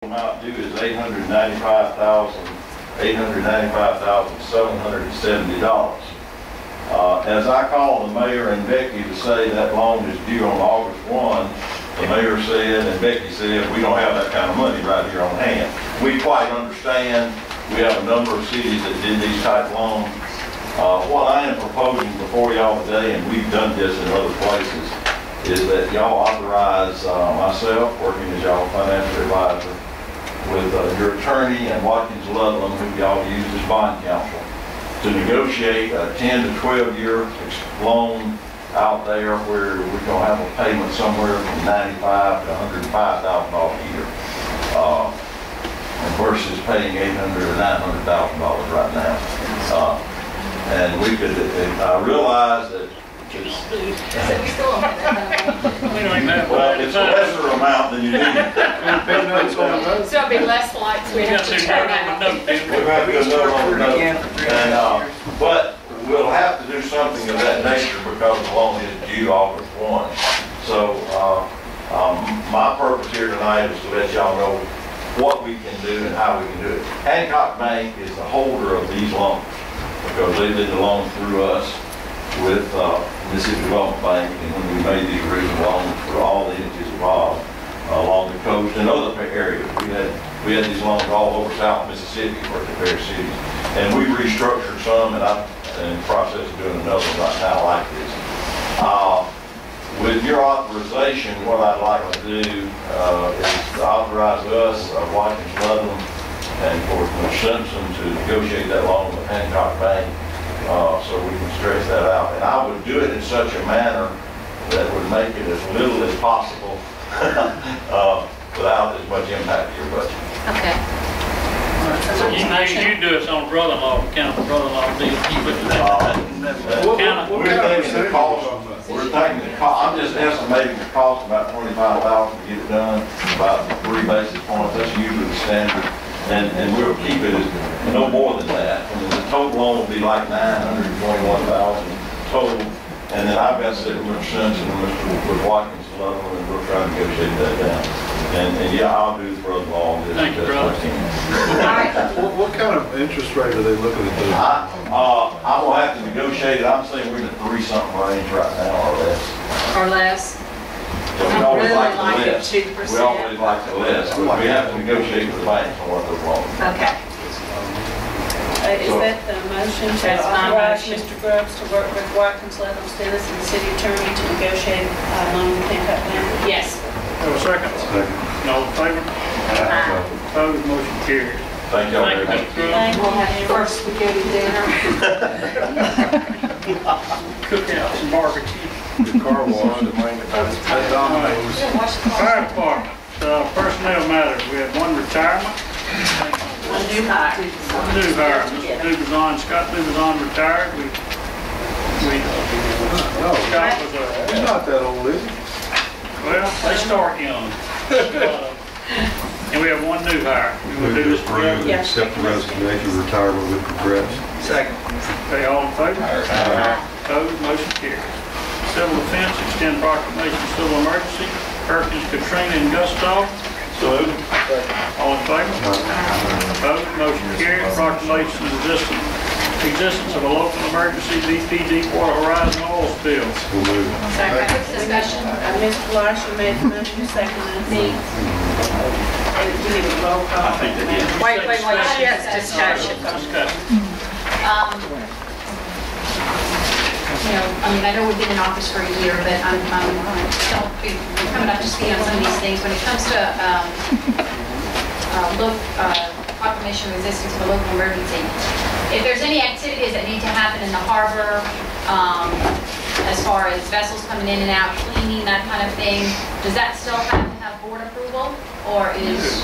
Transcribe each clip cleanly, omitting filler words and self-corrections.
Amount due is $895,770. As I called the mayor and Becky to say that loan is due on August 1, the mayor said and Becky said, we don't have that kind of money right here on hand. We quite understand. We have a number of cities that did these type loans. What I am proposing before y'all today, and we've done this in other places, is that y'all authorize myself, working as y'all financial advisor, with your attorney and Watkins Ludlam, who y'all use as bond counsel, to negotiate a 10 to 12 year loan out there where we're going to have a payment somewhere from $95,000 to $105,000 a year, versus paying $800,000 or $900,000 right now. And we could, I realize that well, it's a lesser amount than you need. So it'll be less lights we have to turn out. But we'll have to do something of that nature because the loan is due August 1. So my purpose here tonight is to let y'all know what we can do and how we can do it. Hancock Bank is the holder of these loans because they did the loan through us with Mississippi Development Bank, and when we made these original loans for all the entities involved along the coast and other areas. We had these loans all over South Mississippi for the various cities, and we restructured some, and I'm in the process of doing another one right now like this. With your authorization, what I'd like to do is to authorize us, Watkins Ludlam, and of course Mr. Simpson to negotiate that loan with Hancock Bank. So we can stretch that out. And I would do it in such a manner that would make it as little as possible without as much impact to your budget. Okay. So you do this on brother-in-law, count the brother-in-law deal. We're thinking the cost, I'm just estimating the cost about $25,000 to get it done, about 3 basis points. That's usually the standard. And we'll keep it as no more than that. And the total loan will be like $921,000 total. And then I've got to sit with Mr. Simpson and Mr. Watkins Ludlam, and we'll try to negotiate that down. And yeah, I'll do the brother-in-law. Thank you, brother. What kind of interest rate are they looking at? I'm gonna have to negotiate it. I'm saying we're in the 3-something range right now, or less. Or less. So we always really like like the less. 2%. We always like the less, but we have to negotiate with the banks on what they're wrong. Okay. Is that the motion to That's my authorize motion. Mr. Grubbs to work with Watkins, Ludlam, Stennis, and the city attorney to negotiate a loan with Hancock Bank? Yes. Have a second? No favor? Opposed, motion carries. Thank y'all very much. We'll have first spaghetti dinner. Cookouts and barbecue. The car wash, the main Domino's. Fire department, personnel matters. We have one retirement. A new hire. New hire, Mr. Dubazon, Scott Dubazon retired. Scott was He's not that old, is he? well, they start young. And we have one new hire. We will do this together. Accept the resignation, retirement with regrets. Second. Okay, all in favor? Opposed, motion carries. Civil defense, extend proclamation of civil emergency. Perkins, Katrina, and Gustav. So all in favor? Opposed, motion carries. Proclamation of existence of a local emergency BP Deepwater Horizon oil spill. We'll move. Second. Discussion. Mr. Larson made the motion, second. Me. You need a roll call. I think that is. Wait, yes, discussion. Discussion. You know, I mean, I know we've been in office for a year, but I'm coming up to speed on some of these things. When it comes to proclamation of existence of a local emergency, if there's any activities that need to happen in the harbor, as far as vessels coming in and out, cleaning, that kind of thing, does that still have to have board approval, or is?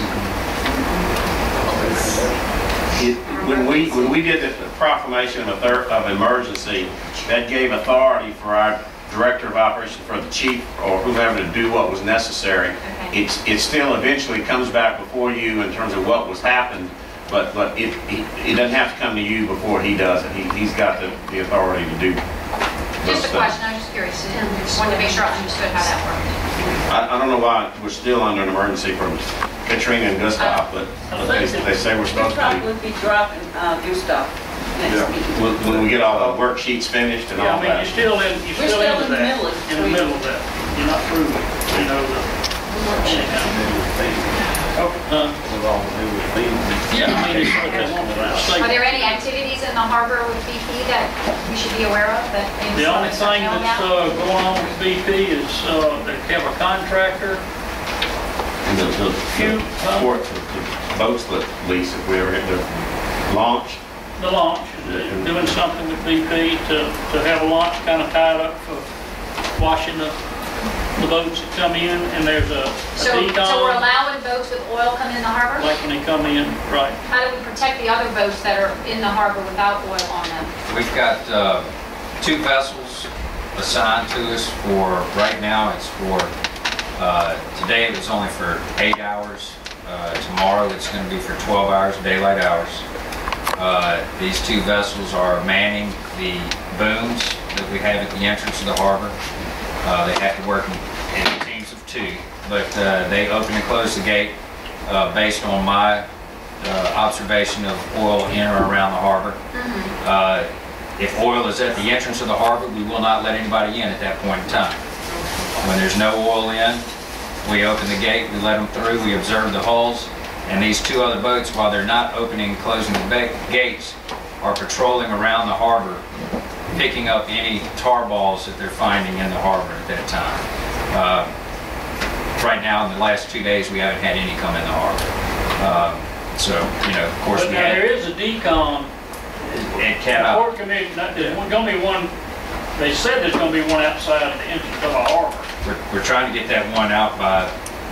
When we did the proclamation of emergency, that gave authority for our director of operations, for the chief or whoever, to do what was necessary. Okay. It still eventually comes back before you in terms of what was happened, but it doesn't have to come to you before he does it. He's got the authority to do. Just a question, I was just curious. Wanted to make sure I understood how that worked. I don't know why we're still under an emergency for Katrina and Gustav, but they say we're We'll supposed to probably be dropping Gustav next week. when we get all the worksheets finished and Yeah, all I mean, that. you're still We're into still in the that. middle of In the middle of that. You're not through it, you know, yeah, I mean, it's what they want to say. Are there any activities in the harbor with BP that we should be aware of that maybe The only someone's thing not that's knowing about? going on with BP is they have a contractor, And the port, the boats that lease, if we ever get to launch, the launch, is doing something with BP to have a launch kind of tied up for washing the boats that come in, and there's a So we're decon, allowing boats with oil coming in the harbor? like when they come in, right. How do we protect the other boats that are in the harbor without oil on them? We've got 2 vessels assigned to us for, right now, it's for, today it was only for 8 hours. Tomorrow it's going to be for 12 hours, daylight hours. These 2 vessels are manning the booms that we have at the entrance of the harbor. They have to work in teams of 2, but they open and close the gate based on my observation of oil in or around the harbor. If oil is at the entrance of the harbor, we will not let anybody in at that point in time. When there's no oil in, we open the gate, we let them through, we observe the hulls, and these 2 other boats, while they're not opening and closing the gates, are patrolling around the harbor, picking up any tar balls that they're finding in the harbor at that time. Right now, in the last 2 days, we haven't had any come in the harbor. So, you know, of course, But we now there had is a decon, at Cat Isle. port committee, there's going to be one, they said there's going to be one outside of the entrance of the harbor. We're trying to get that one out by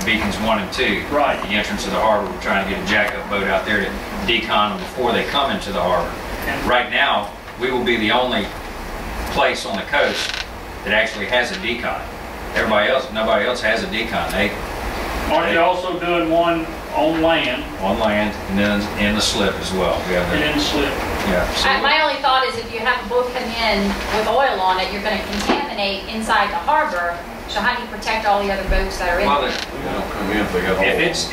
Beacons 1 and 2. Right. At the entrance of the harbor, we're trying to get a jack-up boat out there to decon them before they come into the harbor. Right now, we will be the only place on the coast that actually has a decon. Nobody else has a decon. Aren't you also doing one on land On land and then in the slip as well. We have and the, in slip? yeah. So My only thought is if you have a boat come in with oil on it, you're going to contaminate inside the harbor. So how do you protect all the other boats that are in well, there? We don't come in if they got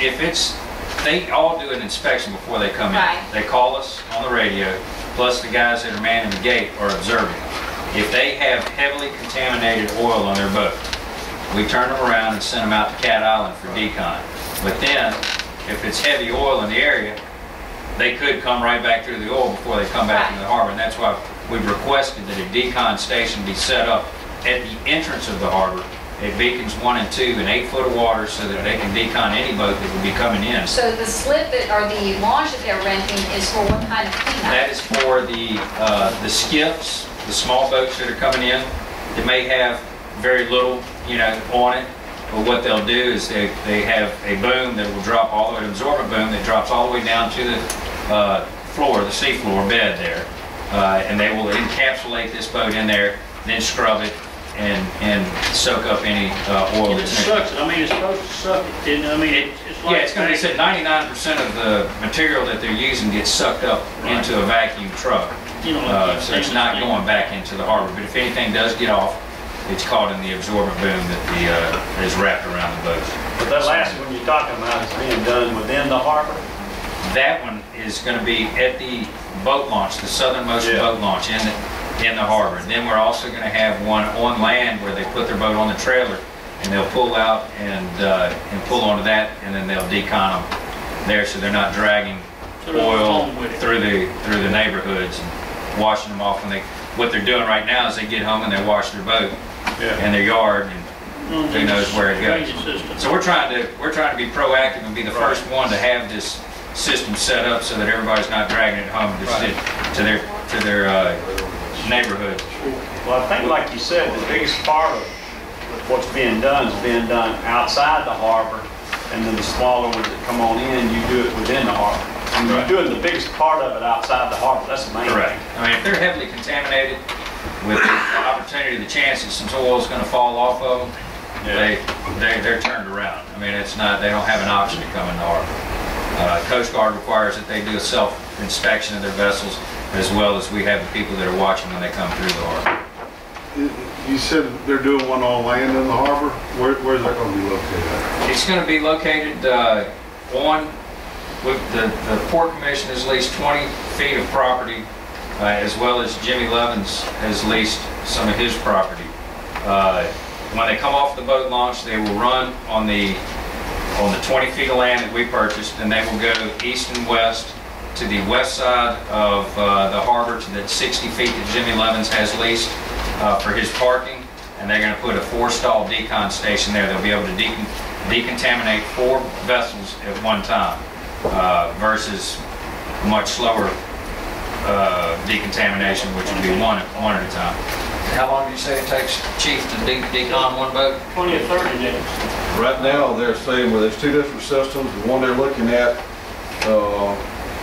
if it's, they all do an inspection before they come in. Right. They call us on the radio, plus the guys that are manning the gate are observing them. If they have heavily contaminated oil on their boat, we turn them around and send them out to Cat Island for decon. But then, if it's heavy oil in the area, they could come right back through the oil before they come back into the harbor. And that's why we've requested that a decon station be set up at the entrance of the harbor at Beacons 1 and 2 in 8 foot of water so that they can decon any boat that would be coming in. So the slip that, or the launch that they're renting is for what kind of cleanup? That is for the skiffs, the small boats that are coming in. They may have very little, you know, on it. But what they'll do is they have a boom that will drop all the way, an absorbent boom that drops all the way down to the floor, the seafloor bed there. And they will encapsulate this boat in there, then scrub it and soak up any oil And it that's in it. sucks it. I mean, it's supposed to suck it, didn't it? I mean, it's like... Yeah, it's going to be said 99% of the material that they're using gets sucked up into a vacuum truck. You know, So it's not going back into the harbor. But if anything does get off, it's caught in the absorbent boom that is wrapped around the boat. But that last one you're talking about is being done within the harbor? That one is going to be at the boat launch, the southernmost Yeah. boat launch in the harbor. Then we're also going to have one on land where they put their boat on the trailer and they'll pull out and pull onto that, and then they'll decon them there so they're not dragging So they're oil home with it. through the neighborhoods and washing them off. What they're doing right now is they get home and they wash their boat in their yard, and who knows where it goes. So we're trying to be proactive and be the first one to have this system set up so that everybody's not dragging it home to their neighborhood. Well, I think like you said, the biggest part of what's being done is being done outside the harbor, and then the smaller ones that come on in, you do it within the harbor. And you're doing the biggest part of it outside the harbor, that's the main thing. Correct. I mean, if they're heavily contaminated with the opportunity, the chance that some oil is going to fall off of them, they're turned around. I mean, it's not, they don't have an option to come in the harbor. Coast Guard requires that they do a self-inspection of their vessels, as well as we have the people that are watching when they come through the harbor. You said they're doing one on land in the harbor? Where's that going to be located at? It's going to be located the Port Commission has leased 20 feet of property, as well as Jimmy Levens has leased some of his property. When they come off the boat launch, they will run on the 20 feet of land that we purchased, and they will go east and west to the west side of the harbor to that 60 feet that Jimmy Levens has leased for his parking, and they're going to put a 4-stall decon station there. They'll be able to decontaminate 4 vessels at one time versus much slower decontamination, which would be one at a time. How long do you say it takes, Chief, to decon one boat? 20 or 30 days. Right now, they're saying, well, there's 2 different systems. The one they're looking at,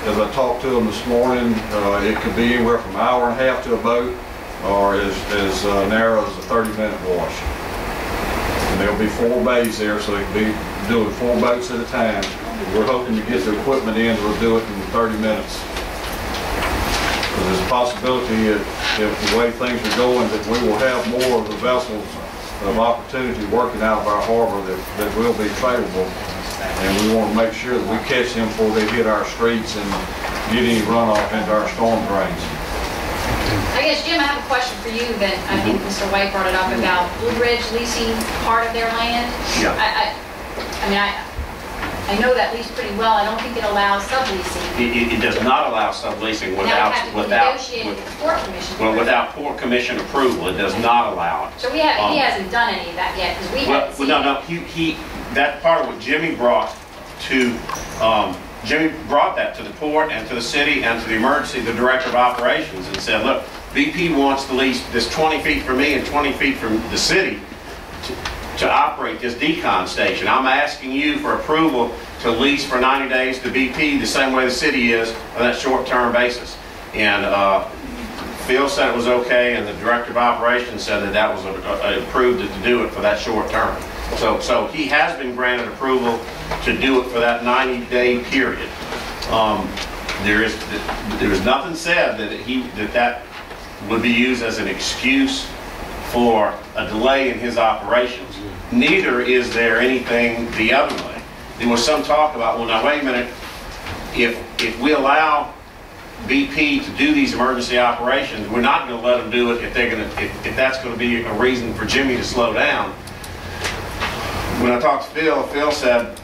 as I talked to them this morning, it could be anywhere from an hour and a half to a boat, or as narrow as a 30-minute wash. And there'll be 4 bays there, so they can be doing 4 boats at a time. We're hoping to get the equipment in, we'll do it in 30 minutes. So there's a possibility, if the way things are going, that we will have more of the vessels of opportunity working out of our harbor that will be favorable. And we want to make sure that we catch them before they hit our streets and get any runoff into our storm drains. I guess, Jim, I have a question for you that I think Mr. White brought it up about Blue Ridge leasing part of their land. Yeah. I mean, I know that lease pretty well. I don't think it allows subleasing. It does not allow subleasing Now it would have to be negotiated with the Port Commission. well, without Port Commission approval. It does not allow it. So he hasn't done any of that yet, because we haven't seen it. That's part of what Jimmy brought to, Jimmy brought that to the port and to the city and to the emergency, the director of operations, and said, look, BP wants to lease this 20 feet from me and 20 feet from the city to operate this decon station. I'm asking you for approval to lease for 90 days to BP the same way the city is on that short-term basis. And Phil said it was okay, and the director of operations said that was approved to do it for that short term. So he has been granted approval to do it for that 90-day period. There is nothing said that would be used as an excuse for a delay in his operations. Neither is there anything the other way. There was some talk about, well, now wait a minute, if we allow BP to do these emergency operations, we're not going to let them do it if that's going to be a reason for Jimmy to slow down. When I talked to Phil said,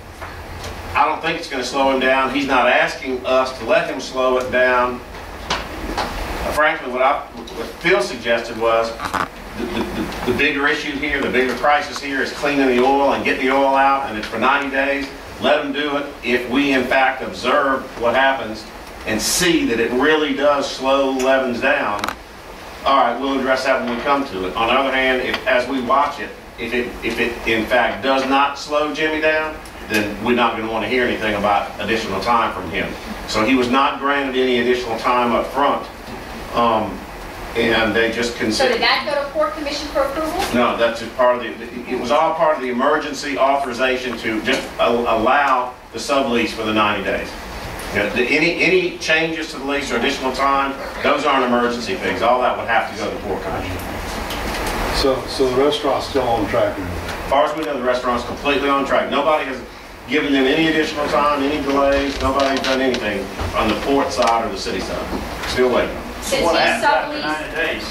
I don't think it's going to slow him down. He's not asking us to let him slow it down. Frankly, what Phil suggested was the bigger issue here, the bigger crisis here is cleaning the oil and getting the oil out, and it's for 90 days. Let them do it. If we, in fact, observe what happens and see that it really does slow Levens down, all right, we'll address that when we come to it. On the other hand, as we watch it, if it in fact does not slow Jimmy down, then we're not going to want to hear anything about additional time from him. So he was not granted any additional time up front. And they just considered. So did that go to Port Commission for approval? No, that's just part of it was all part of the emergency authorization to just allow the sublease for the 90 days. Any changes to the lease or additional time, those aren't emergency things. All that would have to go to the Port Commission. So the restaurant's still on track? As far as we know, the restaurant's completely on track. Nobody has given them any additional time, any delays. Nobody's done anything on the port side or the city side. Still waiting. Since What he's happens after subleased, 90 days?